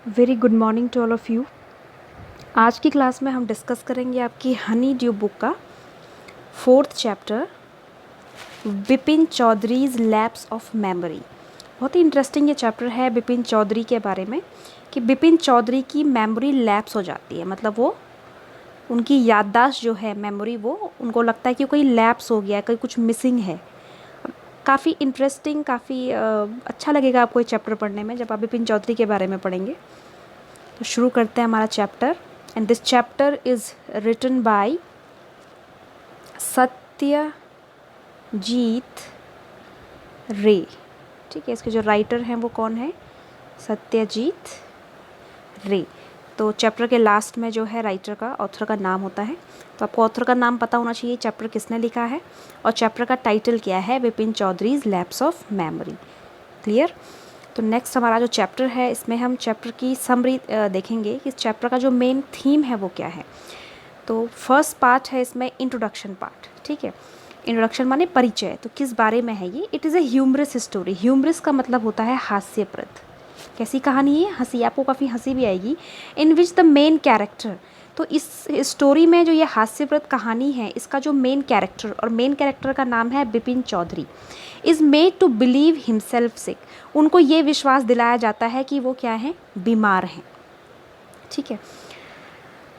Very good morning to all of you. आज की class में हम डिस्कस करेंगे आपकी हनी ड्यू बुक का 4th chapter Bipin Chaudhrys lapse of memory. बहुत ही इंटरेस्टिंग ये चैप्टर है बिपिन चौधरी के बारे में कि बिपिन चौधरी की मेमोरी लैप्स हो जाती है, मतलब वो उनकी याददाश्त जो है मेमोरी, वो उनको लगता है कि कोई लैप्स हो गया है, कोई कुछ मिसिंग है। काफ़ी इंटरेस्टिंग, काफ़ी अच्छा लगेगा आपको ये चैप्टर पढ़ने में जब आप बिपिन चौधरी के बारे में पढ़ेंगे। तो शुरू करते हैं हमारा chapter. And this chapter is written by Satyajit Ray. ठीक है, इसके जो राइटर हैं वो कौन है? सत्यजीत रे। तो चैप्टर के लास्ट में जो है राइटर का, ऑथर का नाम होता है, तो आपको ऑथर का नाम पता होना चाहिए, चैप्टर किसने लिखा है और चैप्टर का टाइटल क्या है, Bipin Chaudhrys lapse of memory. Clear? तो नेक्स्ट हमारा जो चैप्टर है, इसमें हम चैप्टर की समरी देखेंगे कि इस चैप्टर का जो मेन थीम है वो क्या है। तो फर्स्ट पार्ट है इसमें इंट्रोडक्शन पार्ट। ठीक है, इंट्रोडक्शन माने परिचय। तो किस बारे में है ये? It is a humorous story. Humorous का मतलब होता है हास्यप्रद। कैसी कहानी है? हंसी, आपको काफ़ी हंसी भी आएगी। इन विच द मेन कैरेक्टर, तो इस स्टोरी में जो ये हास्यप्रद कहानी है, इसका जो मेन कैरेक्टर, और मेन कैरेक्टर का नाम है Bipin Chaudhary, is made to believe himself sick. उनको ये विश्वास दिलाया जाता है कि वो क्या है? बीमार हैं। ठीक है।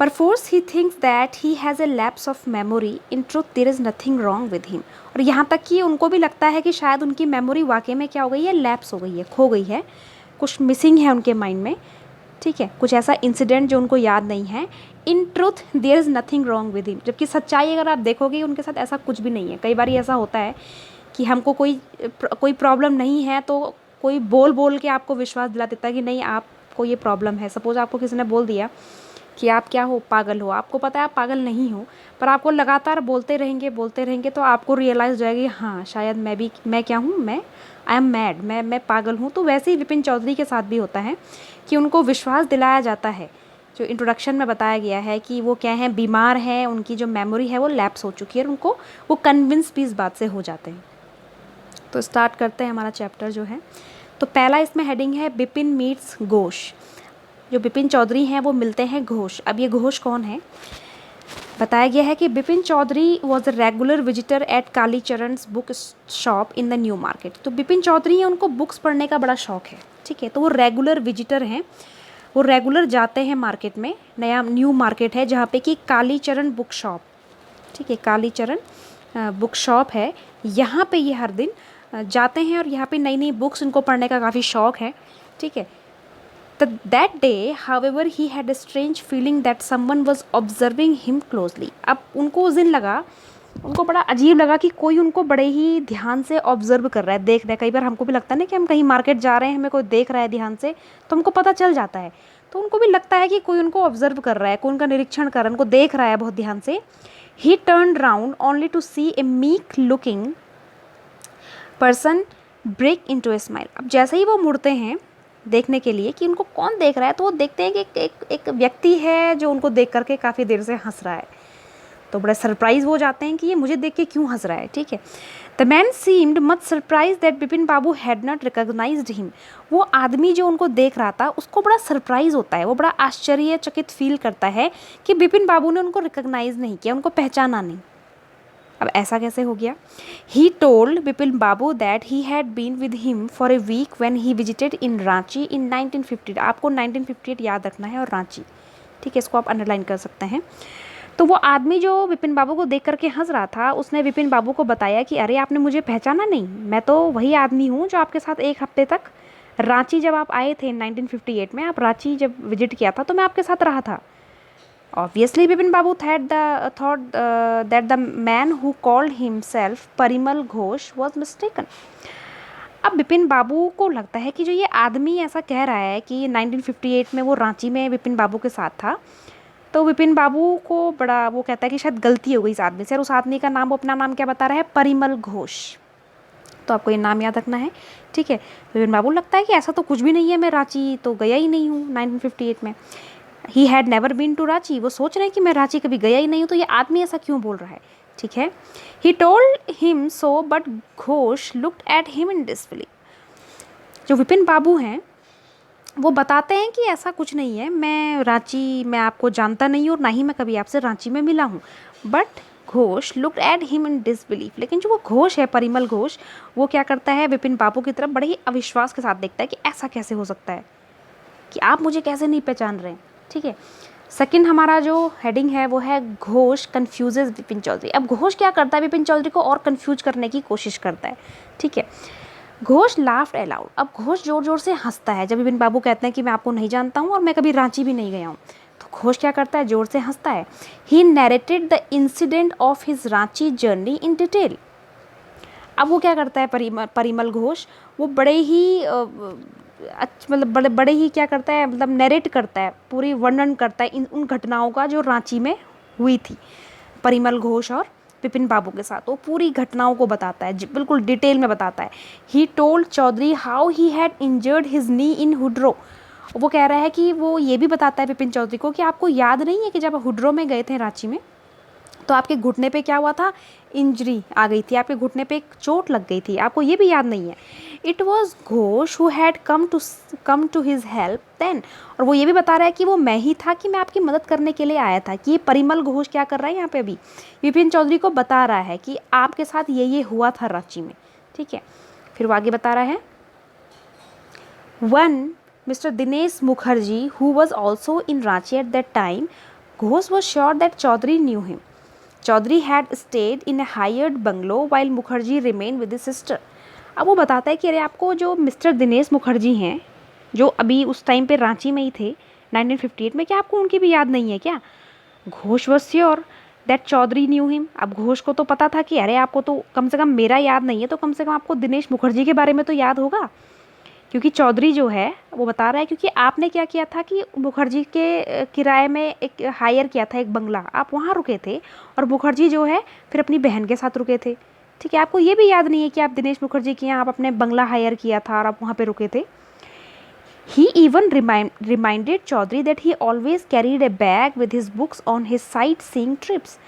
Perforce he thinks that he has a lapse of memory, in truth there is nothing wrong with him. और यहाँ तक कि उनको भी लगता है कि शायद उनकी मेमोरी वाकई में क्या हो गई है? लैप्स हो गई है, खो गई है, कुछ मिसिंग है उनके माइंड में। ठीक है, कुछ ऐसा इंसिडेंट जो उनको याद नहीं है। In truth there is nothing wrong with him, जबकि सच्चाई अगर आप देखोगे उनके साथ ऐसा कुछ भी नहीं है। कई बार ऐसा होता है कि हमको कोई प्रॉब्लम नहीं है तो कोई बोल बोल के आपको विश्वास दिला देता है कि नहीं, आपको ये प्रॉब्लम है। सपोज़ आपको किसी ने बोल दिया कि आप क्या हो? पागल हो। आपको पता है आप पागल नहीं हो, पर आपको लगातार बोलते रहेंगे तो आपको रियलाइज़ हो जाएगी, हाँ शायद मैं क्या हूँ, मैं आई एम मैड, मैं पागल हूँ। तो वैसे ही विपिन चौधरी के साथ भी होता है कि उनको विश्वास दिलाया जाता है, जो इंट्रोडक्शन में बताया गया है कि वो क्या हैं? बीमार हैं, उनकी जो मेमोरी है वो लैप्स हो चुकी है, और उनको वो कन्विंस भी इस बात से हो जाते हैं। तो स्टार्ट करते हैं हमारा चैप्टर जो है। तो पहला इसमें हेडिंग है बिपिन मीट्स घोष। जो बिपिन चौधरी हैं वो मिलते हैं घोष। अब ये घोष कौन है? बताया गया है कि Bipin Chaudhary was a regular visitor at Kalicharan's book shop in the new market. तो बिपिन चौधरी हैं, उनको बुक्स पढ़ने का बड़ा शौक है। ठीक है, तो वो रेगुलर विजिटर हैं, वो रेगुलर जाते हैं मार्केट में। नया न्यू मार्केट है जहाँ पे कि कालीचरण बुक शॉप, ठीक है, कालीचरण बुक शॉप है, यहाँ पे ये हर दिन जाते हैं और यहाँ पे नई नई बुक्स उनको पढ़ने का काफ़ी शौक है। ठीक है। That day, however, he had a strange feeling that someone was observing him closely. अब उनको उस दिन लगा, उनको बड़ा अजीब लगा कि कोई उनको बड़े ही ध्यान से ऑब्जर्व कर रहा है, देख रहा है। कई बार हमको भी लगता है ना कि हम कहीं मार्केट जा रहे हैं, हमें कोई देख रहा है ध्यान से, तो हमको पता चल जाता है। तो उनको भी लगता है कि कोई उनको ऑब्जर्व कर रहा है, कोई उनका निरीक्षण कर रहा है, उनको देख रहा है बहुत ध्यान से। He turn round only to see a meek looking person break into a smile. अब जैसे ही वो मुड़ते हैं देखने के लिए कि उनको कौन देख रहा है, तो वो देखते हैं कि एक व्यक्ति है जो उनको देख करके काफ़ी देर से हंस रहा है। तो बड़े सरप्राइज हो जाते हैं कि ये मुझे देख के क्यों हंस रहा है। ठीक है। The man seemed much surprise that Bipin Babu had not recognised him. वो आदमी जो उनको देख रहा था उसको बड़ा सरप्राइज होता है, वो बड़ा आश्चर्यचकित फील करता है कि बिपिन बाबू ने उनको रिकॉग्नाइज नहीं किया, उनको पहचाना नहीं। अब ऐसा कैसे हो गया? He told Bipin Babu that he had been with him for a week when he visited in Ranchi in 1958। आपको 1958 याद रखना है, और रांची। ठीक है, इसको आप अंडरलाइन कर सकते हैं। तो वो आदमी जो विपिन बाबू को देख करके हंस रहा था, उसने विपिन बाबू को बताया कि अरे आपने मुझे पहचाना नहीं, मैं तो वही आदमी हूँ जो आपके साथ एक हफ्ते तक रांची, जब आप आए थे 1958 में, आप रांची जब विजिट किया था तो मैं आपके साथ रहा था। Obviously, Bipin Babu thought that the man who called himself Parimal Ghosh was mistaken. अब बिपिन बाबू को लगता है कि जो ये आदमी ऐसा कह रहा है कि 1958 में वो रांची में बिपिन बाबू के साथ था, तो बिपिन बाबू को बड़ा वो कहता है कि शायद गलती हो गई इस आदमी से, और उस आदमी का नाम, वो अपना नाम क्या बता रहा है? परिमल घोष। तो आपको ये नाम याद रखना है। ठीक है। बिपिन बाबू लगता है कि ऐसा तो कुछ भी नहीं है, मैं रांची तो गया ही नहीं हूँ 1958 में। He had never been to Ranchi. वो सोच रहे हैं कि मैं रांची कभी गया ही नहीं हूँ, तो ये आदमी ऐसा क्यों बोल रहा है? ठीक है। He told him so but Ghosh looked at him in disbelief. जो विपिन बाबू हैं वो बताते हैं कि ऐसा कुछ नहीं है, मैं आपको जानता नहीं हूँ और ना ही मैं कभी आपसे रांची में मिला हूँ। But Ghosh looked at him in disbelief, लेकिन जो वो घोष है, परिमल घोष, वो क्या करता है, विपिन बाबू की तरफ बड़े ही अविश्वास के साथ देखता है कि ऐसा कैसे हो सकता है, कि आप मुझे कैसे नहीं पहचान रहे हैं। ठीक है, सेकंड हमारा जो हेडिंग है वो है घोष कन्फ्यूजेज विपिन चौधरी। अब घोष क्या करता है, विपिन चौधरी को और कन्फ्यूज करने की कोशिश करता है। ठीक है, घोष लाफ्ड अलाउड। अब घोष जोर जोर से हंसता है जब विपिन बाबू कहते हैं कि मैं आपको नहीं जानता हूँ और मैं कभी रांची भी नहीं गया हूँ। तो घोष क्या करता है, जोर से हंसता है। He narrated the incident of his Ranchi journey in detail. अब वो क्या करता है, परिमल घोष, वो बड़े ही मतलब बड़े ही क्या करता है, मतलब नरेट करता है, पूरी वर्णन करता है उन घटनाओं का जो रांची में हुई थी परिमल घोष और विपिन बाबू के साथ। वो पूरी घटनाओं को बताता है, बिल्कुल डिटेल में बताता है। He told Chaudhary how he had injured his knee in Hundru. वो कह रहा है कि वो ये भी बताता है विपिन चौधरी को कि आपको याद नहीं है कि जब हुड्रो में गए थे रांची में, तो आपके घुटने पे क्या हुआ था, इंजरी आ गई थी, आपके घुटने पे एक चोट लग गई थी, आपको ये भी याद नहीं है। It was Ghosh who had come to his help then. और वो ये भी बता रहा है कि वो मैं ही था कि मैं आपकी मदद करने के लिए आया था। कि ये परिमल घोष क्या कर रहा है यहाँ पे अभी, विपिन चौधरी को बता रहा है कि आपके साथ ये हुआ था रांची में। ठीक है, फिर वो आगे बता रहा है, one mister Dinesh Mukherjee who was also in Ranchi at that time, Ghosh was sure that Chowdhury knew him. Chowdhury had stayed in a hired bungalow while Mukherjee remain with his sister. अब वो बताता है कि अरे आपको जो मिस्टर दिनेश मुखर्जी हैं, जो अभी उस टाइम पे रांची में ही थे 1958 में, क्या आपको उनकी भी याद नहीं है क्या? Ghosh was sure that Chowdhury knew him. अब घोष को तो पता था कि अरे आपको तो कम से कम मेरा याद नहीं है, तो कम से कम आपको दिनेश मुखर्जी के बारे में तो याद होगा। क्योंकि चौधरी जो है वो बता रहा है, क्योंकि आपने क्या किया था कि मुखर्जी के किराए में एक हायर किया था एक बंगला, आप वहाँ रुके थे, और मुखर्जी जो है फिर अपनी बहन के साथ रुके थे। ठीक है, आपको ये भी याद नहीं है कि आप दिनेश मुखर्जी के यहाँ आप अपने बंगला हायर किया था और आप वहाँ पे रुके थे। He even reminded Chaudhary that he always carried a bag with his books on his sightseeing trips.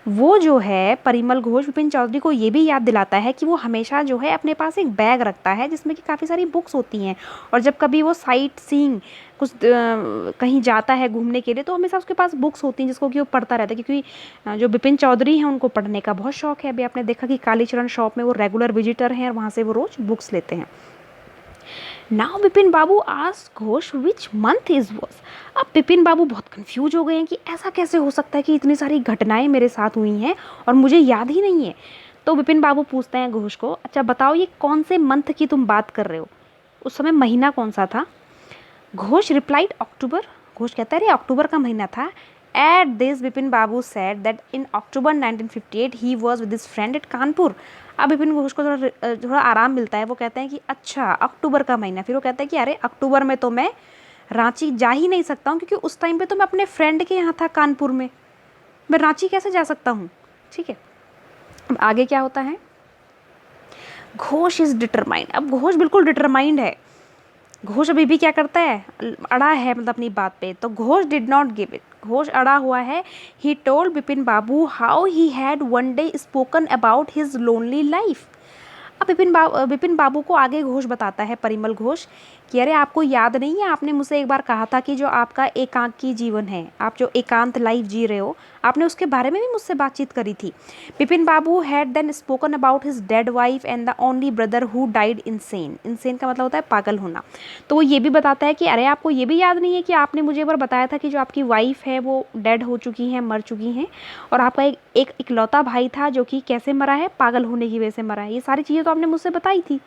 वो जो है परिमल घोष विपिन चौधरी को ये भी याद दिलाता है कि वो हमेशा जो है अपने पास एक बैग रखता है जिसमें कि काफ़ी सारी बुक्स होती हैं, और जब कभी वो साइट सीइंग कुछ कहीं जाता है घूमने के लिए, तो हमेशा उसके पास बुक्स होती हैं जिसको कि वो पढ़ता रहता है। क्योंकि जो विपिन चौधरी हैं उनको पढ़ने का बहुत शौक है। अभी आपने देखा कि कालीचरण शॉप में वो रेगुलर विजिटर हैं और वहाँ से वो रोज़ बुक्स लेते हैं। Now Vipin Babu asked Ghosh which month is was. अब विपिन बाबू बहुत कंफ्यूज हो गए हैं कि ऐसा कैसे हो सकता है कि इतनी सारी घटनाएं मेरे साथ हुई हैं और मुझे याद ही नहीं है। तो विपिन बाबू पूछते हैं घोष को, अच्छा बताओ ये कौन से मंथ की तुम बात कर रहे हो, उस समय महीना कौन सा था? घोष रिप्लाइड अक्टूबर। घोष कहता है अरे अक्टूबर का महीना था। At this Vipin Babu said that in October 1958 he was with his friend at Kanpur. अब विपिन घोष को थोड़ा आराम मिलता है। वो कहते हैं कि अच्छा अक्टूबर का महीना। फिर वो कहते हैं कि अरे अक्टूबर में तो मैं रांची जा ही नहीं सकता हूँ, क्योंकि उस टाइम पे तो मैं अपने फ्रेंड के यहाँ था कानपुर में, मैं रांची कैसे जा सकता हूँ। ठीक है, अब आगे क्या होता है, घोष इज डिटरमाइंड। अब घोष बिल्कुल डिटरमाइंड है। घोष अभी भी क्या करता है, अड़ा है मतलब अपनी बात पे। तो Ghosh did not give it, Ghosh अड़ा हुआ है। He told Vipin Babu how he had one day spoken about his lonely life. अब विपिन बाबू को आगे घोष बताता है, परिमल घोष, कि अरे आपको याद नहीं है, आपने मुझसे एक बार कहा था कि जो आपका एकांकी जीवन है, आप जो एकांत लाइफ जी रहे हो, आपने उसके बारे में भी मुझसे बातचीत करी थी। Vipin Babu had then spoken about his dead wife and the only brother who died insane. Insane का मतलब होता है पागल होना। तो वो ये भी बताता है कि अरे आपको ये भी याद नहीं है कि आपने मुझे एक बार बताया था कि जो आपकी वाइफ है वो डेड हो चुकी हैं, मर चुकी हैं, और आपका एक इकलौता भाई था जो कि कैसे मरा है, पागल होने की वजह से मरा है। ये सारी चीज़ें तो आपने मुझसे बताई थी।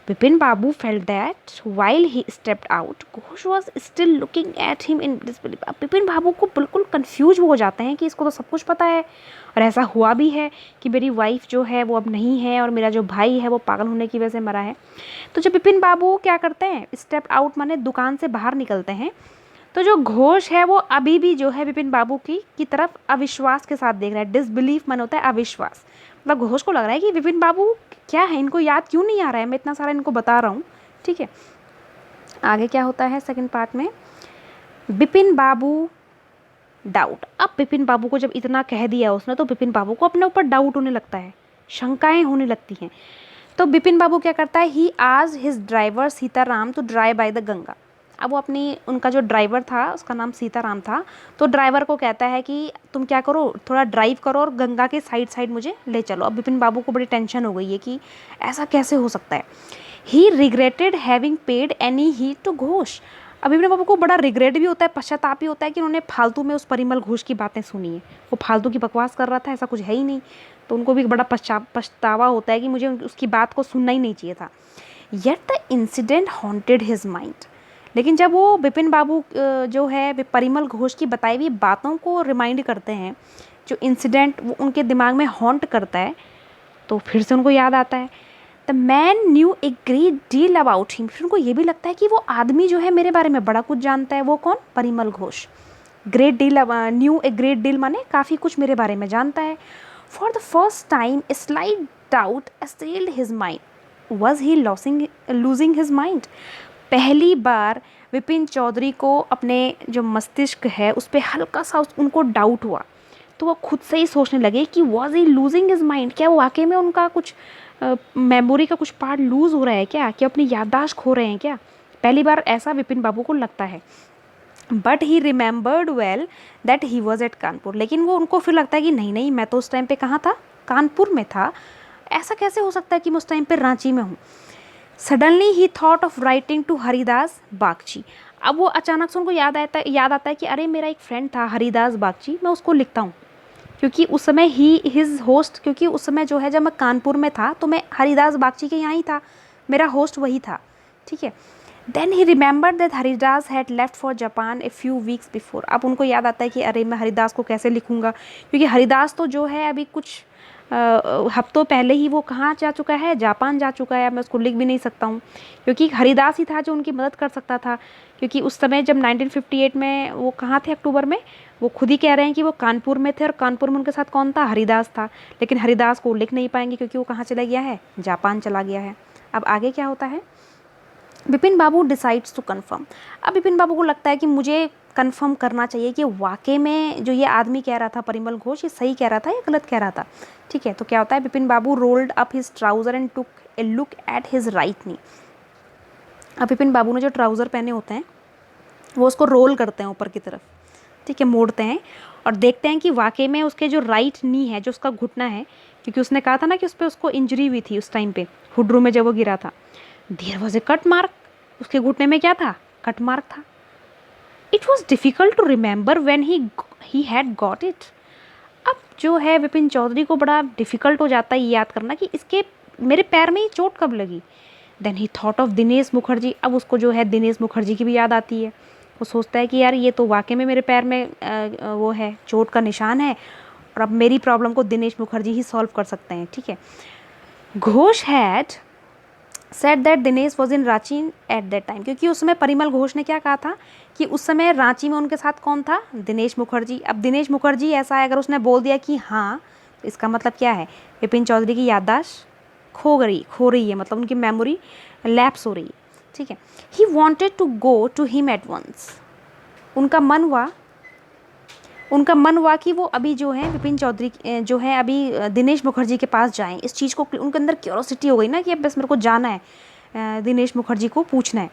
विपिन बाबू felt that while he stepped out, Ghosh was still looking at him in disbelief। अब विपिन बाबू को बिल्कुल कंफ्यूज हो जाते हैं कि इसको तो सब कुछ पता है और ऐसा हुआ भी है कि मेरी वाइफ जो है वो अब नहीं है और मेरा जो भाई है वो पागल होने की वजह से मरा है। तो जब विपिन बाबू क्या करते हैं, स्टेप आउट माने दुकान से बाहर निकलते हैं, तो जो घोष है वो अभी भी जो है विपिन बाबू की तरफ अविश्वास के साथ देख रहा है। डिसबिलीफ मन होता है अविश्वास, मतलब घोष को लग रहा है कि विपिन बाबू क्या है, इनको याद क्यों नहीं आ रहा है, मैं इतना सारा इनको बता रहा हूँ। ठीक है, आगे क्या होता है सेकंड पार्ट में, विपिन बाबू डाउट। अब विपिन बाबू को जब इतना कह दिया उसने, तो विपिन बाबू को अपने ऊपर डाउट होने लगता है, शंकाएं होने लगती हैं। तो विपिन बाबू क्या करता है, ही आज his driver Sitaram to drive by the Ganga. अब वो अपनी, उनका जो ड्राइवर था उसका नाम सीताराम था, तो ड्राइवर को कहता है कि तुम क्या करो, थोड़ा ड्राइव करो और गंगा के साइड साइड मुझे ले चलो। अब विपिन बाबू को बड़ी टेंशन हो गई है कि ऐसा कैसे हो सकता है। He regretted having paid any heed to Ghosh. अब विपिन बाबू को बड़ा रिग्रेट भी होता है, पश्चाताप भी होता है कि उन्होंने फालतू में उस परिमल घोष की बातें सुनी है। वो फालतू की बकवास कर रहा था, ऐसा कुछ है ही नहीं। तो उनको भी बड़ा पछतावा होता है कि मुझे उसकी बात को सुनना ही नहीं चाहिए था। Yet the incident haunted his mind. लेकिन जब वो विपिन बाबू जो है वे परिमल घोष की बताई हुई बातों को रिमाइंड करते हैं, जो इंसिडेंट वो उनके दिमाग में हॉन्ट करता है, तो फिर से उनको याद आता है the man new a great deal about him. फिर उनको ये भी लगता है कि वो आदमी जो है मेरे बारे में बड़ा कुछ जानता है। वो कौन? Parimal Ghosh. Great deal, new a great deal माने काफ़ी कुछ मेरे बारे में जानता है। For the first time a slight doubt assailed his mind. Was he losing his mind? पहली बार विपिन चौधरी को अपने जो मस्तिष्क है उस पर हल्का सा उनको डाउट हुआ। तो वो खुद से ही सोचने लगे कि was he losing his mind, क्या वो वाकई में उनका कुछ मेमोरी का कुछ पार्ट लूज़ हो रहा है क्या अपनी याददाश्त खो रहे हैं क्या? पहली बार ऐसा विपिन बाबू को लगता है। But he remembered well that he was at Kanpur. लेकिन वो उनको फिर लगता है कि नहीं नहीं, मैं तो उस टाइम पे कहाँ था? कानपुर में था। ऐसा कैसे हो सकता है कि मैं उस टाइम पे रांची में हूँ? Suddenly he thought of writing to Haridas Bagchi. अब वो अचानक से उनको याद आता है कि अरे मेरा एक फ्रेंड था हरिदास बागची, मैं उसको लिखता हूँ। क्योंकि उस समय ही हिज होस्ट, क्योंकि उस समय जो है जब मैं कानपुर में था तो मैं हरिदास बागची के यहाँ ही था, मेरा होस्ट वही था। ठीक है। Then he remembered that Haridas had left for Japan a few weeks before. अब उनको याद आता है कि अरे मैं हरिदास को कैसे लिखूँगा, क्योंकि हरिदास तो जो है अभी कुछ हफ्तों पहले ही वो कहाँ जा चुका है? जापान जा चुका है। मैं उसको लिख भी नहीं सकता हूँ, क्योंकि हरिदास ही था जो उनकी मदद कर सकता था। क्योंकि उस समय जब 1958 में वो कहाँ थे अक्टूबर में, वो खुद ही कह रहे हैं कि वो कानपुर में थे, और कानपुर में उनके साथ कौन था? हरिदास था। लेकिन हरिदास को लिख नहीं पाएंगे क्योंकि वो कहाँ चला गया है? जापान चला गया है। अब आगे क्या होता है? विपिन बाबू डिसाइड्स टू कन्फर्म। अब विपिन बाबू को लगता है कि मुझे कन्फर्म करना चाहिए कि वाकई में जो ये आदमी कह रहा था परिमल घोष, ये सही कह रहा था या गलत कह रहा था। ठीक है। तो क्या होता है? Vipin Babu rolled up his trouser and took a look at his right knee. अब विपिन बाबू ने जो ट्राउज़र पहने होते हैं वो उसको रोल करते हैं ऊपर की तरफ, ठीक है, मोड़ते हैं और देखते हैं कि वाकई में उसके जो राइट नी है, जो उसका घुटना है, क्योंकि उसने कहा था ना कि उस पर उसको इंजरी हुई थी उस टाइम पे हुड्रू में जब वो गिरा था। There was a cut mark. उसके घुटने में क्या था? कट मार्क था। It was difficult to remember when he had got it. अब जो है विपिन चौधरी को बड़ा डिफ़िकल्ट हो जाता है ये याद करना कि इसके मेरे पैर में ही चोट कब लगी। Then he thought of Dinesh Mukherjee. अब उसको जो है दिनेश मुखर्जी की भी याद आती है। वो सोचता है कि यार ये तो वाकई में मेरे पैर में वो है, चोट का निशान है, और अब मेरी प्रॉब्लम को दिनेश मुखर्जी ही सॉल्व कर सकते हैं। ठीक है। Ghosh had said that Dinesh was in Ranchi at that time. क्योंकि उस समय परिमल घोष ने क्या कहा था कि उस समय रांची में उनके साथ कौन था? दिनेश मुखर्जी। अब दिनेश मुखर्जी ऐसा है, अगर उसने बोल दिया कि हाँ, तो इसका मतलब क्या है? विपिन चौधरी की याददाश्त खो रही है, मतलब उनकी मेमोरी लैप्स हो रही है। ठीक है। He wanted to go to him at once. उनका मन हुआ कि वो अभी जो है विपिन चौधरी जो है अभी दिनेश मुखर्जी के पास जाएं। इस चीज़ को उनके अंदर क्यूरोसिटी हो गई ना कि अब बस मेरे को जाना है, दिनेश मुखर्जी को पूछना है।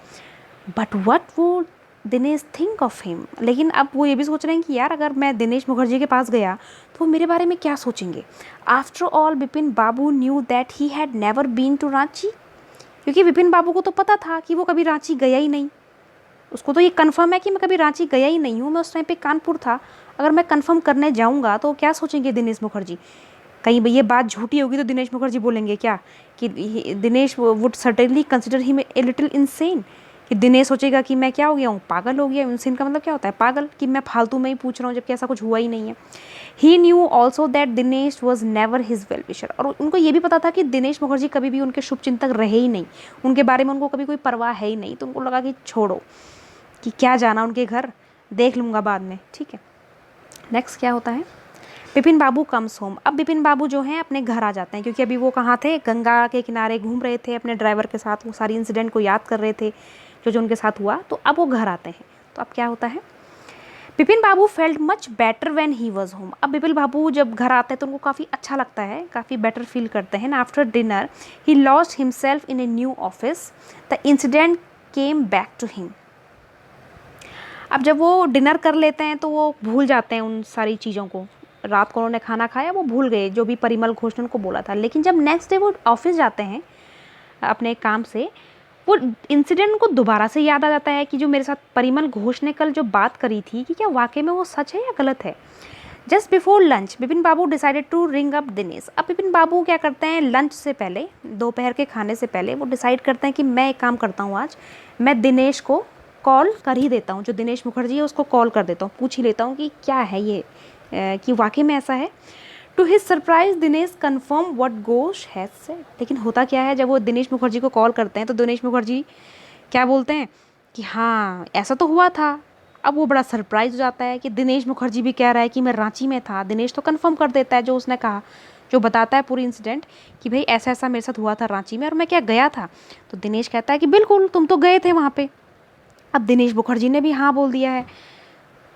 बट व्हाट वो दिनेश थिंक ऑफ हिम। लेकिन अब वो ये भी सोच रहे हैं कि यार अगर मैं दिनेश मुखर्जी के पास गया तो वो मेरे बारे में क्या सोचेंगे। After all Vipin Babu knew that he had never been to Ranchi. क्योंकि विपिन बाबू को तो पता था कि वो कभी रांची गया ही नहीं। उसको तो ये कंफर्म है कि मैं कभी रांची गया ही नहीं हूँ, मैं उस टाइम पे कानपुर था। अगर मैं कंफर्म करने जाऊँगा तो क्या सोचेंगे दिनेश मुखर्जी? कहीं ये बात झूठी होगी तो दिनेश मुखर्जी बोलेंगे क्या कि Dinesh would certainly consider him a little insane. कि दिनेश सोचेगा कि मैं क्या हो गया हूँ, पागल हो गया। इनसेन का मतलब क्या होता है? पागल। कि मैं फालतू में ही पूछ रहा हूँ जबकि ऐसा कुछ हुआ ही नहीं है। He knew also that Dinesh was never his well wisher. और उनको ये भी पता था कि दिनेश मुखर्जी कभी भी उनके शुभचिंतक रहे ही नहीं, उनके बारे में उनको कभी कोई परवाह है ही नहीं। तो उनको लगा कि छोड़ो, कि क्या जाना उनके घर, देख लूँगा बाद में। ठीक है। नेक्स्ट क्या होता है? विपिन बाबू कम्स होम। अब विपिन बाबू जो हैं अपने घर आ जाते हैं, क्योंकि अभी वो कहाँ थे? गंगा के किनारे घूम रहे थे अपने ड्राइवर के साथ, वो सारी इंसिडेंट को याद कर रहे थे जो उनके साथ हुआ। तो अब वो घर आते हैं। तो अब क्या होता है? Vipin Babu felt much better when he was home. अब विपिन बाबू जब घर आते हैं तो उनको काफ़ी अच्छा लगता है, काफ़ी बेटर फील करते हैं। After dinner he lost himself in a new office. The incident came back to him. अब जब वो डिनर कर लेते हैं तो वो भूल जाते हैं उन सारी चीज़ों को। रात को उन्होंने खाना खाया, वो भूल गए जो भी परिमल घोष ने उनको बोला था। लेकिन जब नेक्स्ट डे वो ऑफिस जाते हैं अपने काम से, वो इंसिडेंट को दोबारा से याद आ जाता है कि जो मेरे साथ परिमल घोष ने कल जो बात करी थी कि क्या वाकई में वो सच है या गलत है। Just before lunch Vipin Babu decided to ring up Dinesh. अब विपिन बाबू क्या करते हैं, लंच से पहले, दोपहर के खाने से पहले वो डिसाइड करते हैं कि मैं एक काम करता हूँ, आज मैं दिनेश को कॉल कर ही देता हूँ, जो दिनेश मुखर्जी है उसको कॉल कर देता हूँ, पूछ ही लेता हूँ कि क्या है ये, कि वाकई में ऐसा है। To his surprise Dinesh confirm what Ghosh has said. लेकिन होता क्या है, जब वो दिनेश मुखर्जी को कॉल करते हैं तो दिनेश मुखर्जी क्या बोलते हैं कि हाँ ऐसा तो हुआ था। अब वो बड़ा सरप्राइज हो जाता है कि दिनेश मुखर्जी भी कह रहा है कि मैं रांची में था। दिनेश तो कंफर्म कर देता है जो उसने कहा, जो बताता है पूरी इंसिडेंट कि भाई ऐसा ऐसा मेरे साथ हुआ था रांची में और मैं क्या गया था। तो दिनेश कहता है कि बिल्कुल तुम तो गए थे वहाँ पे। अब दिनेश मुखर्जी ने भी हाँ बोल दिया है।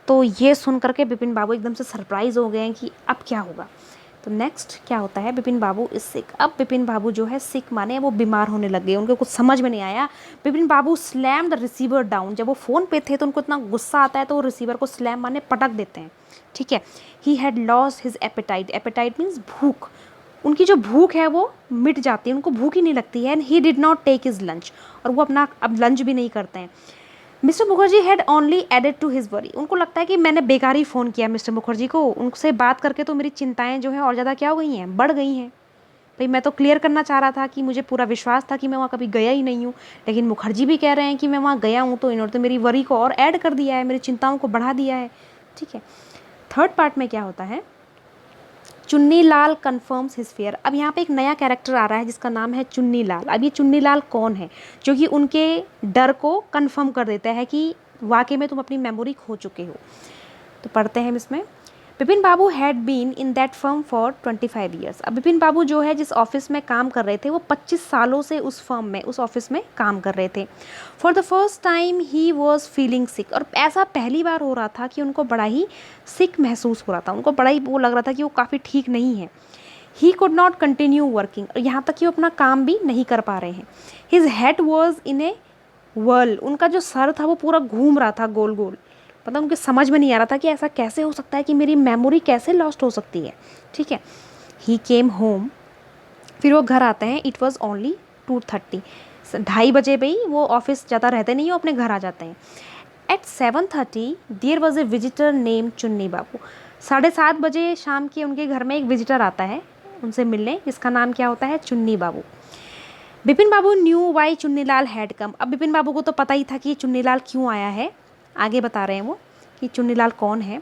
तो ये सुन करके विपिन बाबू एकदम से सरप्राइज हो गए हैं कि अब क्या होगा। तो नेक्स्ट क्या होता है, विपिन बाबू इज सिक। अब विपिन बाबू जो है सिक माने वो बीमार होने लग गए, उनको कुछ समझ में नहीं आया। विपिन बाबू स्लैम द रिसीवर डाउन। जब वो फ़ोन पे थे तो उनको इतना गुस्सा आता है तो वो रिसीवर को स्लैम माने पटक देते हैं, ठीक है। He had lost his appetite. Appetite means भूख। उनकी जो भूख है वो मिट जाती है, उनको भूख ही नहीं लगती है। And he did not take his lunch. और वो अपना अब लंच भी नहीं करते हैं। Mister Mukherjee had only added to his worry. उनको लगता है कि मैंने बेकार ही फ़ोन किया मिस्टर मुखर्जी को, उनसे बात करके तो मेरी चिंताएं जो हैं और ज़्यादा क्या हो गई हैं, बढ़ गई हैं। भाई मैं तो क्लियर करना चाह रहा था कि मुझे पूरा विश्वास था कि मैं वहाँ कभी गया ही नहीं हूँ, लेकिन मुखर्जी भी कह रहे हैं कि मैं वहाँ गया हूँ, तो इन्होंने तो मेरी वरी को और ऐड कर दिया है, मेरी चिंताओं को बढ़ा दिया है, ठीक है। थर्ड पार्ट में क्या होता है, Chunni Lal confirms his fair. अब यहाँ पे एक नया कैरेक्टर आ रहा है जिसका नाम है चुन्नी लाल। अब ये चुन्नी लाल कौन है, जो कि उनके डर को कन्फर्म कर देता है कि वाकई में तुम अपनी मेमोरी खो चुके हो। तो पढ़ते हैं इसमें, Vipin Babu had been in that firm for 25 years. अब विपिन बाबू जो है जिस ऑफिस में काम कर रहे थे वो 25 सालों से उस फर्म में, उस ऑफिस में काम कर रहे थे। For the first time he was feeling सिक। और ऐसा पहली बार हो रहा था कि उनको बड़ा ही सिक महसूस हो रहा था, उनको बड़ा ही वो लग रहा था कि वो काफ़ी ठीक नहीं है। ही कुड नॉट कंटिन्यू वर्किंग। और यहाँ तक कि वो अपना काम भी नहीं कर पा रहे हैं। His head was in a whirl. उनका जो सर था वो पूरा घूम रहा था गोल गोल, मतलब उनके समझ में नहीं आ रहा था कि ऐसा कैसे हो सकता है, कि मेरी मेमोरी कैसे लॉस्ट हो सकती है, ठीक है। ही केम होम। फिर वो घर आते हैं। It was only 2:30। 2:30 बजे भाई वो ऑफिस ज़्यादा रहते नहीं, वो अपने घर आ जाते हैं। At 7:30 there was a visitor name Chunni Babu. 7:30 बजे शाम के उनके घर में एक विजिटर आता है उनसे मिलने, जिसका नाम क्या होता है, Chunni Babu. Vipin Babu knew why Chunnilal had come. अब विपिन बाबू को तो पता ही था कि चुन्नीलाल क्यों आया है। आगे बता रहे हैं वो कि चुन्नीलाल कौन है।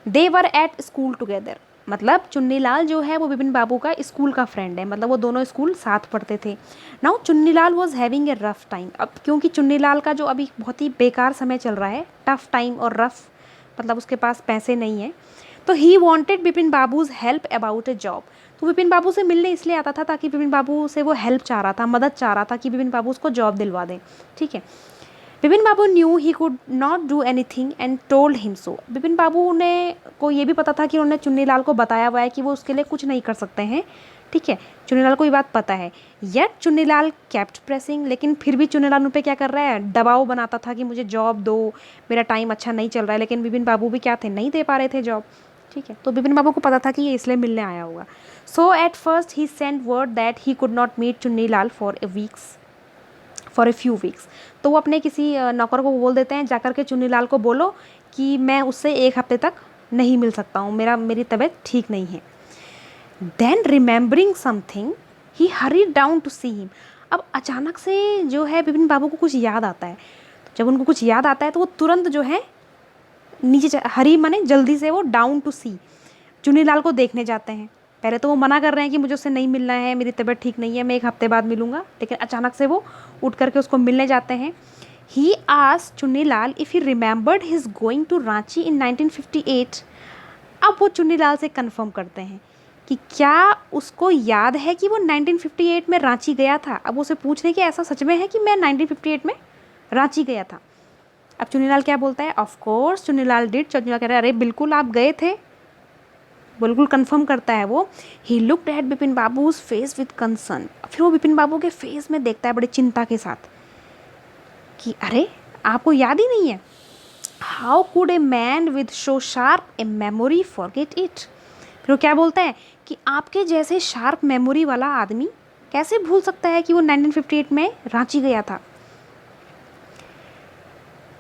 दे वर एट स्कूल टुगेदर। मतलब चुन्नीलाल जो है वो विपिन बाबू का स्कूल का फ्रेंड है, मतलब वो दोनों स्कूल साथ पढ़ते थे। Now Chunnilal was having a rough time. अब क्योंकि चुन्नीलाल का जो अभी बहुत ही बेकार समय चल रहा है, टफ टाइम, और रफ मतलब उसके पास पैसे नहीं है, तो he wanted Vipin babus help about A job. तो विपिन बाबू से मिलने इसलिए आता था ताकि विपिन बाबू से वो हेल्प चाह रहा था, मदद चाह रहा था कि विपिन बाबू उसको जॉब दिलवा दें, ठीक है। Vipin Babu knew he could not do anything and told him so. Vipin Babu ने को ये भी पता था कि उन्होंने चुन्नीलाल को बताया हुआ है कि वो उसके लिए कुछ नहीं कर सकते हैं, ठीक है। चुन्नीलाल को ये बात पता है। Yet Chunnilal kept pressing. लेकिन फिर भी चुन्नीलाल उन पे क्या कर रहा है, दबाव बनाता था कि मुझे जॉब दो, मेरा टाइम अच्छा नहीं चल रहा है। लेकिन विपिन बाबू भी क्या थे, नहीं दे पा रहे थे जॉब, ठीक है। तो विपिन बाबू को पता था कि ये इसलिए मिलने आया होगा। So at first he sent word that he could not meet Chunnilal for a few weeks. तो वो अपने किसी नौकर को बोल देते हैं, जाकर के चुन्नीलाल को बोलो कि मैं उससे 1 हफ्ते तक नहीं मिल सकता हूँ, मेरी तबीयत ठीक नहीं है। Then remembering something he hurried down to see him. अब अचानक से जो है विपिन बाबू को कुछ याद आता है। तो जब उनको कुछ याद आता है तो वो तुरंत जो है नीचे हरी माने जल्दी से वो डाउन टू सी चुन्नीलाल को देखने जाते हैं। पहले तो वो मना कर रहे हैं कि मुझे उससे नहीं मिलना है, मेरी तबीयत ठीक नहीं है, मैं 1 हफ्ते बाद मिलूंगा। लेकिन अचानक से वो उठ करके उसको मिलने जाते हैं। He asked Chunnilal if he remembered his going to Ranchi in 1958। अब वो चुन्नीलाल से कंफर्म करते हैं कि क्या उसको याद है कि वो 1958 में रांची गया था। अब उसे पूछ रहे कि ऐसा सच में है कि मैं 1958 में रांची गया था। अब चुन्नीलाल क्या बोलता है, of course Chunnilal did. Chunnilal कह रहा है अरे बिल्कुल आप गए थे, बिल्कुल कंफर्म करता है वो। He looked at Vipin babus face with concern. फिर वो विपिन बाबू के फेस में देखता है बड़ी चिंता के साथ कि अरे आपको याद ही नहीं है। How could a man with so sharp a memory forget it. फिर वो क्या बोलता है कि आपके जैसे शार्प मेमोरी वाला आदमी कैसे भूल सकता है कि वो 1958 में रांची गया था।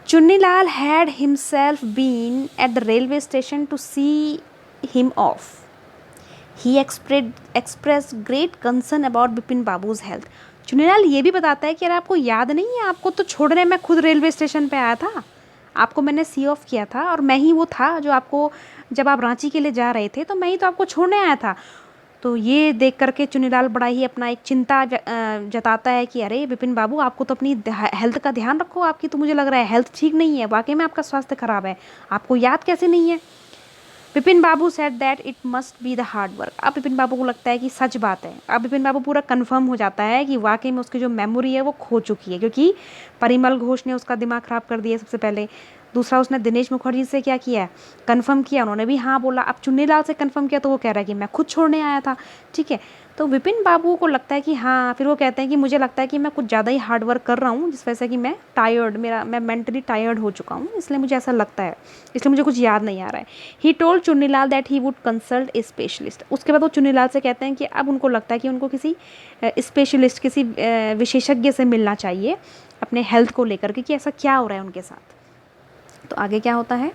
Chunnilal had himself been at the railway station to see him off. He expressed great concern about Bipin बाबू's health. Chunnilal ये भी बताता है कि यार आपको याद नहीं है, आपको तो छोड़ने मैं खुद रेलवे स्टेशन पे आया था, आपको मैंने सी ऑफ किया था और मैं ही वो था जो आपको, जब आप रांची के लिए जा रहे थे तो मैं ही तो आपको छोड़ने आया था। तो ये देख करके चुन्नीलाल बड़ा ही अपना एक चिंता जताता है कि अरे विपिन बाबू, आपको तो अपनी हेल्थ का ध्यान रखो, आपकी तो मुझे लग रहा है हेल्थ ठीक नहीं है, वाकई में आपका स्वास्थ्य खराब है, आपको याद कैसे नहीं है। Vipin Babu said that it must be the hard work. अब विपिन बाबू को लगता है कि सच बात है, अब विपिन बाबू पूरा कंफर्म हो जाता है कि वाकई में उसकी जो मेमोरी है वो खो चुकी है, क्योंकि परिमल घोष ने उसका दिमाग ख़राब कर दिया सबसे पहले। दूसरा, उसने दिनेश मुखर्जी से क्या किया है, कंफर्म किया, उन्होंने भी हाँ बोला। अब चुन्नीलाल से कंफर्म किया तो वो कह रहा है कि मैं खुद छोड़ने आया था। ठीक है, तो विपिन बाबू को लगता है कि हाँ, फिर वो कहते हैं कि मुझे लगता है कि मैं कुछ ज़्यादा ही हार्ड वर्क कर रहा हूँ, जिस वजह से कि मैं मेंटली टायर्ड हो चुका हूँ, इसलिए मुझे ऐसा लगता है, इसलिए मुझे कुछ याद नहीं आ रहा है। He told Chunnilal that he would consult A specialist. उसके बाद वो चुन्नीलाल से कहते हैं कि अब उनको लगता है कि उनको किसी स्पेशलिस्ट, किसी विशेषज्ञ से मिलना चाहिए अपने हेल्थ को लेकर के, कि ऐसा क्या हो रहा है उनके साथ। तो आगे क्या होता है,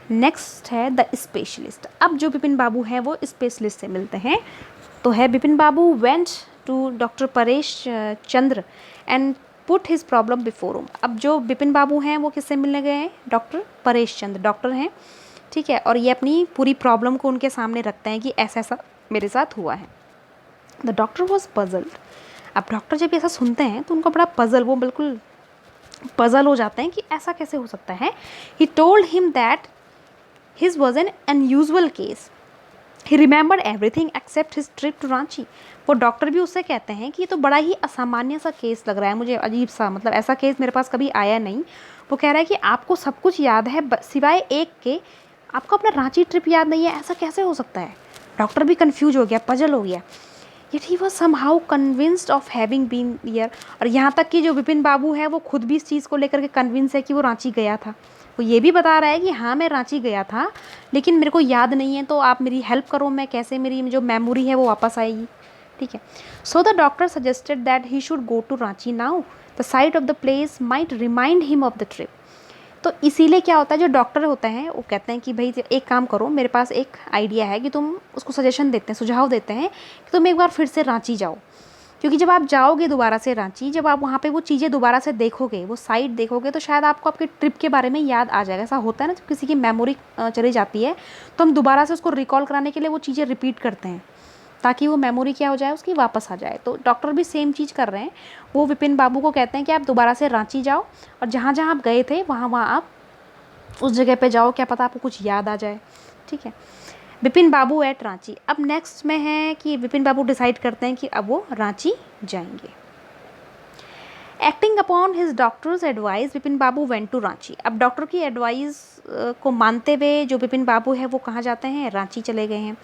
नेक्स्ट है द स्पेशलिस्ट। अब जो बिपिन बाबू हैं वो स्पेशलिस्ट से मिलते हैं। तो है Bipin Babu went to doctor Paresh Chandra and put his problem before him. अब जो बिपिन बाबू हैं वो किससे मिलने गए हैं, डॉक्टर परेश चंद्र डॉक्टर हैं, ठीक है, और ये अपनी पूरी प्रॉब्लम को उनके सामने रखते हैं कि ऐसा ऐसा मेरे साथ हुआ है। The doctor was puzzled. अब डॉक्टर जब ऐसा सुनते हैं तो उनको बड़ा वो बिल्कुल पजल हो जाते हैं कि ऐसा कैसे हो सकता है। He told him that his was an unusual case, he remembered everything except his trip to Ranchi. वो डॉक्टर भी उससे कहते हैं कि ये तो बड़ा ही असामान्य सा केस लग रहा है मुझे, अजीब सा, मतलब ऐसा केस मेरे पास कभी आया नहीं। वो कह रहा है कि आपको सब कुछ याद है सिवाय एक के, आपको अपना रांची ट्रिप याद नहीं है, ऐसा कैसे हो सकता है। डॉक्टर भी कन्फ्यूज हो गया, पजल हो गया। Yet he was somehow convinced of having been there। और यहाँ तक कि जो विपिन बाबू है वो खुद भी इस चीज़ को लेकर के कन्विंस है कि वो रांची गया था। वो ये भी बता रहा है कि हाँ मैं रांची गया था, लेकिन मेरे को याद नहीं है, तो आप मेरी हेल्प करो, मैं कैसे मेरी जो मेमोरी है वो वापस आएगी। ठीक है, so the doctor suggested that he should go to Ranchi now, the sight of the place might remind him of the trip. तो इसीलिए क्या होता है, जो डॉक्टर होते हैं वो कहते हैं कि भाई एक काम करो, मेरे पास एक आइडिया है, कि तुम उसको सजेशन देते हैं, सुझाव देते हैं कि तुम एक बार फिर से रांची जाओ, क्योंकि जब आप जाओगे दोबारा से रांची, जब आप वहाँ पे वो चीज़ें दोबारा से देखोगे, वो साइट देखोगे, तो शायद आपको आपके ट्रिप के बारे में याद आ जाएगा। ऐसा होता है ना, जब किसी की मेमोरी चली जाती है तो हम दोबारा से उसको रिकॉल कराने के लिए वो चीज़ें रिपीट करते हैं, ताकि वो मेमोरी क्या हो जाए, उसकी वापस आ जाए। तो डॉक्टर भी सेम चीज़ कर रहे हैं। वो विपिन बाबू को कहते हैं कि आप दोबारा से रांची जाओ, और जहाँ जहाँ आप गए थे वहाँ आप उस जगह पे जाओ, क्या पता आपको कुछ याद आ जाए। ठीक है, विपिन बाबू एट रांची। अब नेक्स्ट में है कि विपिन बाबू डिसाइड करते हैं कि अब वो रांची जाएंगे। Acting upon his doctor's advice Vipin Babu went to Ranchi. अब डॉक्टर की एडवाइस को मानते हुए जो विपिन बाबू है वो कहाँ जाते हैं, रांची चले गए हैं।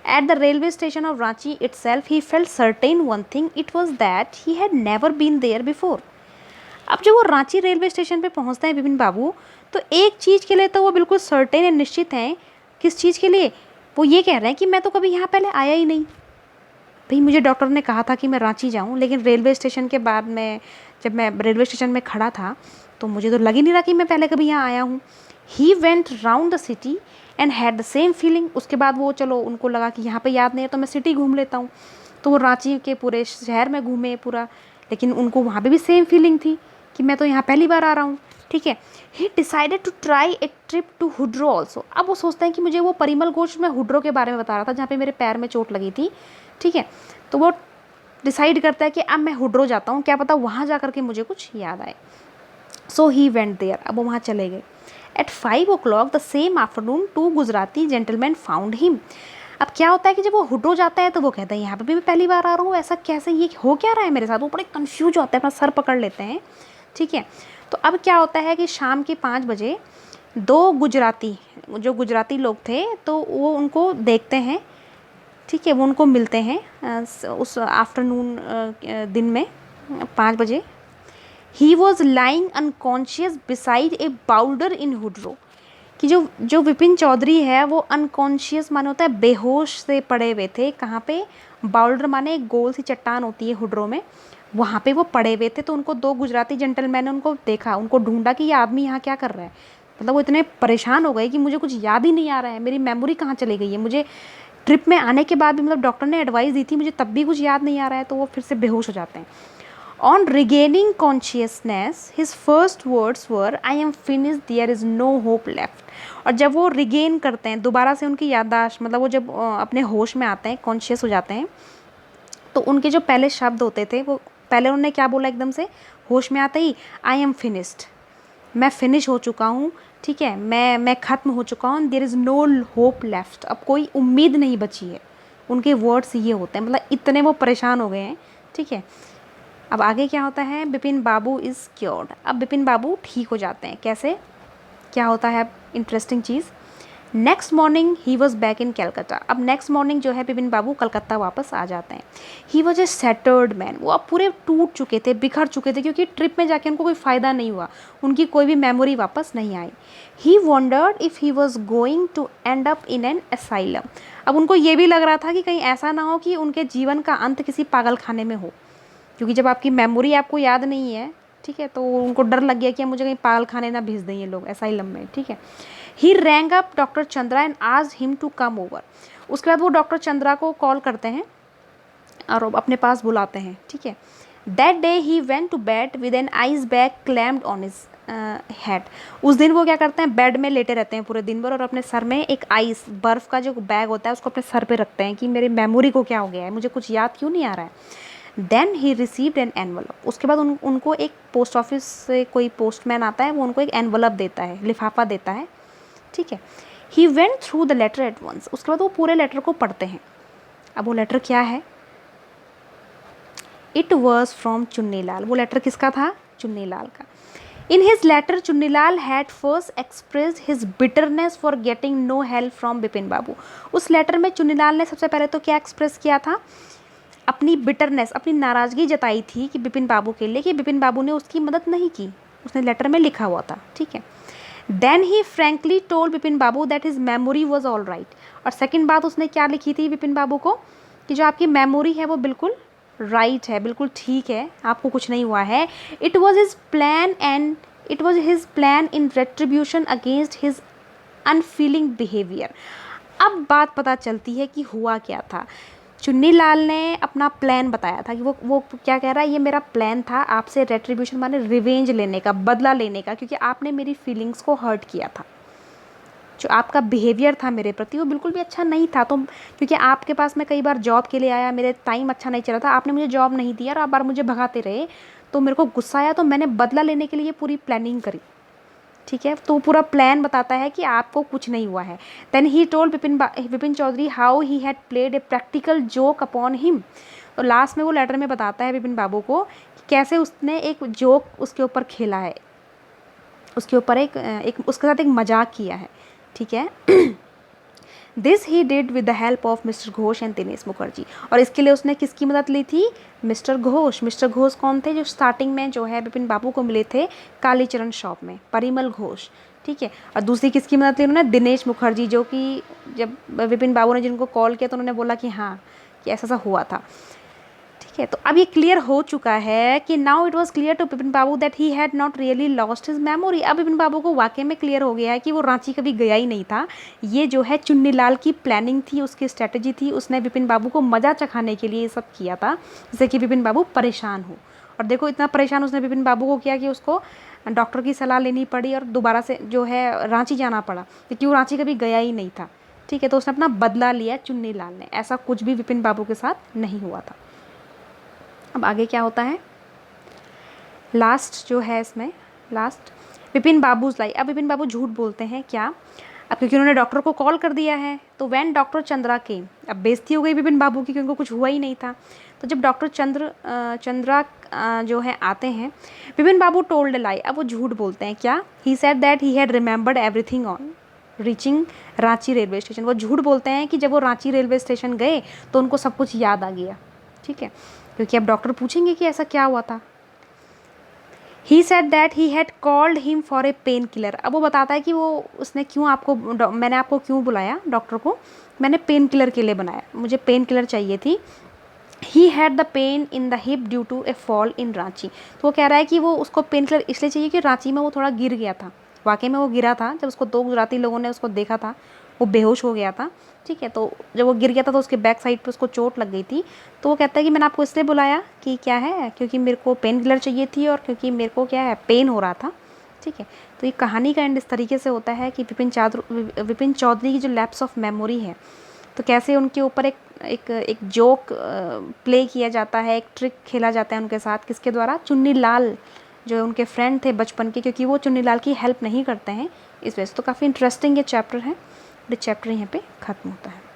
At the railway station of Ranchi itself he felt certain one thing, it was that he had never been there before. अब जब वो रांची रेलवे स्टेशन पे पहुंचते हैं विपिन बाबू, तो एक चीज़ के लिए तो वो बिल्कुल सर्टेन है, निश्चित हैं। किस चीज़ के लिए, वो ये कह रहे हैं कि मैं तो कभी यहाँ पहले आया ही नहीं। भाई मुझे डॉक्टर ने कहा था कि मैं रांची जाऊँ, लेकिन रेलवे स्टेशन के बाद में, जब मैं रेलवे स्टेशन में खड़ा था तो मुझे तो लग ही नहीं रहा कि मैं पहले कभी यहाँ आया हूँ। He went round the city and had the same feeling. उसके बाद वो, चलो उनको लगा कि यहाँ पर याद नहीं है तो मैं सिटी घूम लेता हूँ, तो वो रांची के पूरे शहर में घूमे पूरा, लेकिन उनको वहाँ पर भी सेम फीलिंग थी कि मैं तो यहाँ पहली बार आ रहा हूँ। ठीक है, he decided to try a trip to Hundru also. अब वो सोचते हैं कि मुझे वो परिमल घोष में हुड्रो के बारे में बता रहा था, जहाँ पे मेरे पैर में चोट लगी थी। ठीक है, तो वो डिसाइड करता है कि अब मैं हुड्रो जाता हूँ, क्या पता वहाँ जा कर के मुझे कुछ याद आए। So he went there. अब वो वहाँ चले गए। At 5 o'clock the same afternoon 2 Gujarati gentleman found him. अब क्या होता है कि जब वो हुड्रो जाता है तो वो कहता है यहाँ पे भी मैं पहली बार आ रहा हूँ, ऐसा कैसे, ये हो क्या रहा है मेरे साथ। वो बड़े कन्फ्यूज होते हैं, अपना सर पकड़ लेते हैं। ठीक है, तो अब क्या होता है कि शाम के 5 बजे 2 जो गुजराती लोग थे, तो वो उनको देखते हैं। ठीक है, वो उनको मिलते हैं उस आफ्टरनून दिन में 5 बजे। He was lying unconscious beside a boulder in Hundru, कि जो विपिन चौधरी है वो अनकॉन्शियस माने होता है बेहोश से पड़े हुए थे। कहाँ पे? बाउल्डर माने एक गोल सी चट्टान होती है हुड्रो में, वहाँ पे वो पड़े हुए थे। तो उनको दो गुजराती जेंटलमैन ने उनको देखा, उनको ढूंढा कि ये आदमी यहाँ क्या कर रहा है। मतलब वो इतने परेशान हो गए कि मुझे कुछ याद ही नहीं आ रहा है, मेरी मेमोरी कहाँ चली गई है, मुझे ट्रिप में आने के बाद भी मतलब डॉक्टर ने एडवाइस दी थी, मुझे तब भी कुछ याद नहीं आ रहा है। तो वो फिर से बेहोश हो जाते हैं। On regaining consciousness his first words were I am finished, there is no hope left. और जब वो रिगेन करते हैं दोबारा से उनकी याददाश्त, मतलब वो जब अपने होश में आते हैं, कॉन्शियस हो जाते हैं, तो उनके जो पहले शब्द होते थे वो पहले उन्होंने क्या बोला एकदम से होश में आते ही? आई एम फिनिश्ड, मैं फिनिश हो चुका हूँ, ठीक है, मैं ख़त्म हो चुका हूँ। There is no hope left, अब कोई उम्मीद नहीं बची है। उनके वर्ड्स ये होते हैं, मतलब इतने वो परेशान हो गए हैं। ठीक है, अब आगे क्या होता है? बिपिन बाबू इज़ क्योर्ड। अब बिपिन बाबू ठीक हो जाते हैं। कैसे? क्या होता है? Interesting cheese, next morning he was back in Calcutta. अब नेक्स्ट मॉर्निंग जो है बिपिन बाबू कलकत्ता वापस आ जाते हैं। He was a centred man, वो अब पूरे टूट चुके थे, बिखर चुके थे, क्योंकि ट्रिप में जाके उनको कोई फ़ायदा नहीं हुआ, उनकी कोई भी मेमोरी वापस नहीं आई। He wondered if he was going to end up in an asylum. अब उनको ये भी लग रहा था कि कहीं ऐसा ना हो कि उनके जीवन का अंत किसी पागल खाने में हो, क्योंकि जब आपकी मेमोरी आपको याद नहीं है, ठीक है, तो उनको डर लग गया कि मुझे कहीं पागल खाने ना भेज दें ये लोग असाइलम में। ठीक है, he rang up doctor Chandra and आज हिम टू कम ओवर। उसके बाद वो डॉक्टर चंद्रा को कॉल करते हैं और अपने पास बुलाते हैं। ठीक है, that day he went to bed with an ice bag clamped on his head. उस दिन वो क्या करते हैं? बेड में लेटे रहते हैं पूरे दिन भर और अपने सर में एक आइस, बर्फ़ का जो बैग होता है उसको अपने सर पे रखते हैं कि मेरी मेमोरी को क्या हो गया है, मुझे कुछ याद क्यों नहीं आ रहा है। Then he received an envelope. उसके बाद उनको एक पोस्ट ऑफिस से कोई पोस्टमैन आता है, वो उनको एक एनवलप देता है, लिफाफा देता है। ठीक है, he went through the letter at once. उसके बाद वो पूरे लेटर को पढ़ते हैं। अब वो लेटर क्या है? It was from Chunnilal. वो लेटर किसका था? चुन्नीलाल का। In his letter Chunnilal had first expressed his bitterness for getting no help from Bipin Babu. उस लेटर में चुन्नीलाल ने सबसे पहले तो क्या एक्सप्रेस किया था? अपनी बिटरनेस, अपनी नाराज़गी जताई थी कि बिपिन बाबू के लिए, कि बिपिन बाबू ने उसकी मदद नहीं की। उसने लेटर में लिखा हुआ था। ठीक है, then he frankly told Bipin Babu that his memory was all right. और सेकेंड बात उसने क्या लिखी थी बिपिन बाबू को? कि जो आपकी मेमोरी है वो बिल्कुल राइट है, बिल्कुल ठीक है, आपको कुछ नहीं हुआ है। It was his plan in retribution against his unfailing behaviour. अब बात पता चलती है कि हुआ क्या था। चुन्नीलाल ने अपना प्लान बताया था कि वो क्या कह रहा है? ये मेरा प्लान था आपसे रेट्रीब्यूशन माने रिवेंज लेने का, बदला लेने का, क्योंकि आपने मेरी फीलिंग्स को हर्ट किया था। जो आपका बिहेवियर था मेरे प्रति वो बिल्कुल भी अच्छा नहीं था। तो क्योंकि आपके पास मैं कई बार जॉब के लिए आया, मेरे टाइम अच्छा नहीं चला था, आपने मुझे जॉब नहीं दिया और आप बार मुझे भगाते रहे, तो मेरे को गुस्सा आया, तो मैंने बदला लेने के लिए पूरी प्लानिंग करी। ठीक है, तो पूरा प्लान बताता है कि आपको कुछ नहीं हुआ है। Then he told Vipin Chowdhury how he had played a practical joke upon him. और लास्ट में वो लेटर में बताता है विपिन बाबू को कि कैसे उसने एक जोक उसके ऊपर खेला है, उसके ऊपर एक उसके साथ एक मजाक किया है। ठीक है, this he did with the help of mister Ghosh and Dinesh Mukherjee. और इसके लिए उसने किसकी मदद ली थी? मिस्टर घोष। मिस्टर घोष कौन थे? जो स्टार्टिंग में जो है बिपिन बाबू को मिले थे कालीचरण शॉप में, परिमल घोष। ठीक है, और दूसरी किसकी मदद ली उन्होंने? दिनेश मुखर्जी, जो कि जब विपिन बाबू ने जिनको कॉल किया तो उन्होंने बोला कि हाँ कि ऐसा ऐसा हुआ था। ठीक है, तो अब ये क्लियर हो चुका है कि now it was clear to Bipin Babu that he had not really lost his memory. अब बिपिन बाबू को वाकई में क्लियर हो गया है कि वो रांची कभी गया ही नहीं था। ये जो है चुन्नीलाल की प्लानिंग थी, उसकी स्ट्रैटेजी थी, उसने बिपिन बाबू को मजा चखाने के लिए ये सब किया था, जिससे कि बिपिन बाबू परेशान हो। और देखो इतना परेशान उसने बिपिन बाबू को किया कि उसको डॉक्टर की सलाह लेनी पड़ी और दोबारा से जो है रांची जाना पड़ा, क्योंकि वो रांची कभी गया ही नहीं था। ठीक है, तो उसने अपना बदला लिया चुन्नीलाल ने। ऐसा कुछ भी बिपिन बाबू के साथ नहीं हुआ था। अब आगे क्या होता है? लास्ट जो है इसमें, लास्ट बिपिन बाबूज लाई। अब बिपिन बाबू झूठ बोलते हैं। क्या? अब क्योंकि उन्होंने डॉक्टर को कॉल कर दिया है, तो वैन डॉक्टर चंद्रा के, अब बेइज्जती हो गई बिपिन बाबू की, क्योंकि उनको कुछ हुआ ही नहीं था। तो जब डॉक्टर चंद्रा जो है आते हैं, बिपिन बाबू टोल्ड लाई। अब वो झूठ बोलते हैं। क्या? He said that he had remembered everything on reaching Ranchi railway station. वो झूठ बोलते हैं कि जब वो रांची रेलवे स्टेशन गए तो उनको सब कुछ याद आ गया। ठीक है, क्योंकि अब डॉक्टर पूछेंगे कि ऐसा क्या हुआ था। He said that he had called him for A pain killer. अब वो बताता है कि वो उसने क्यों आपको, मैंने आपको क्यों बुलाया डॉक्टर को, मैंने पेन किलर के लिए बनाया, मुझे पेन किलर चाहिए थी। He had the pain in the hip due to a fall in Ranchi. तो वो कह रहा है कि वो उसको पेन किलर इसलिए चाहिए कि रांची में वो थोड़ा गिर गया था, वाकई में वो गिरा था, जब उसको 2 गुजराती लोगों ने उसको देखा था वो बेहोश हो गया था, ठीक है। तो जब वो गिर गया था तो उसके बैक साइड पे उसको चोट लग गई थी। तो वो कहता है कि मैंने आपको इसलिए बुलाया कि क्या है, क्योंकि मेरे को पेन किलर चाहिए थी और क्योंकि मेरे को क्या है, पेन हो रहा था, ठीक है। तो ये कहानी का एंड इस तरीके से होता है कि विपिन चौधरी की जो लैप्स ऑफ मेमोरी है, तो कैसे उनके ऊपर एक जोक प्ले किया जाता है, एक ट्रिक खेला जाता है उनके साथ, किसके द्वारा, चुन्नी लाल जो उनके फ्रेंड थे बचपन के, क्योंकि वो चुन्नी लाल की हेल्प नहीं करते हैं इस वजह से। तो काफ़ी इंटरेस्टिंग ये चैप्टर है। ये चैप्टर यहाँ पे ख़त्म होता है।